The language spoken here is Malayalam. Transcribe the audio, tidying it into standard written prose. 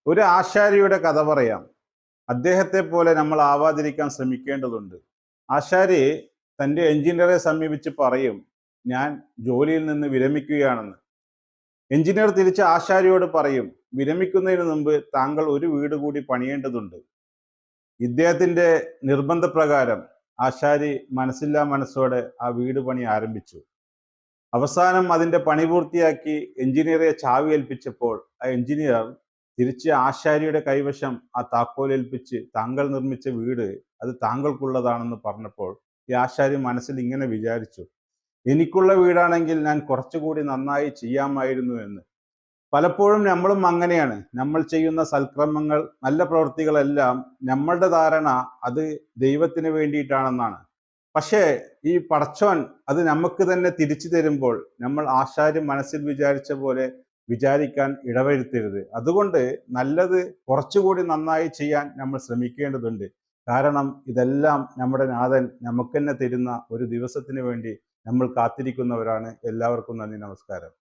ഒരു ആശാരിയുടെ കഥ പറയാം. അദ്ദേഹത്തെ പോലെ നമ്മൾ ആവാതിരിക്കാൻ ശ്രമിക്കേണ്ടതുണ്ട്. ആശാരി തൻ്റെ എഞ്ചിനീയറെ സമീപിച്ച് പറയും, ഞാൻ ജോലിയിൽ നിന്ന് വിരമിക്കുകയാണെന്ന്. എഞ്ചിനീയർ തിരിച്ച് ആശാരിയോട് പറയും, വിരമിക്കുന്നതിന് മുമ്പ് താങ്കൾ ഒരു വീട് കൂടി പണിയേണ്ടതുണ്ട്. ഇദ്ദേഹത്തിന്റെ നിർബന്ധപ്രകാരം ആശാരി മനസ്സില്ലാ മനസ്സോടെ ആ വീട് പണി ആരംഭിച്ചു. അവസാനം അതിന്റെ പണി പൂർത്തിയാക്കി എഞ്ചിനീയറെ ചാവി ഏൽപ്പിച്ചപ്പോൾ ആ എഞ്ചിനീയർ തിരിച്ച് ആശാരിയുടെ കൈവശം ആ താക്കോൽ ഏൽപ്പിച്ച്, താങ്കൾ നിർമ്മിച്ച വീട് അത് താങ്കൾക്കുള്ളതാണെന്ന് പറഞ്ഞപ്പോൾ ഈ ആശാരി മനസ്സിൽ ഇങ്ങനെ വിചാരിച്ചു, എനിക്കുള്ള വീടാണെങ്കിൽ ഞാൻ കുറച്ചുകൂടി നന്നായി ചെയ്യാമായിരുന്നു എന്ന്. പലപ്പോഴും നമ്മളും അങ്ങനെയാണ്. നമ്മൾ ചെയ്യുന്ന സൽക്രമങ്ങൾ, നല്ല പ്രവൃത്തികളെല്ലാം നമ്മളുടെ ധാരണ അത് ദൈവത്തിന് വേണ്ടിയിട്ടാണെന്നാണ്. പക്ഷേ ഈ പടച്ചോൻ അത് നമുക്ക് തന്നെ തിരിച്ചു തരുമ്പോൾ നമ്മൾ ആശാരി മനസ്സിൽ വിചാരിച്ച പോലെ വിചാരിക്കാൻ ഇടവരുത്തരുത്. അതുകൊണ്ട് നല്ലത് കുറച്ചുകൂടി നന്നായി ചെയ്യാൻ നമ്മൾ ശ്രമിക്കേണ്ടതുണ്ട്. കാരണം ഇതെല്ലാം നമ്മുടെ നാഥൻ നമുക്ക് തന്നെ തരുന്ന ഒരു ദിവസത്തിന് വേണ്ടി നമ്മൾ കാത്തിരിക്കുന്നവരാണ്. എല്ലാവർക്കും നന്ദി, നമസ്കാരം.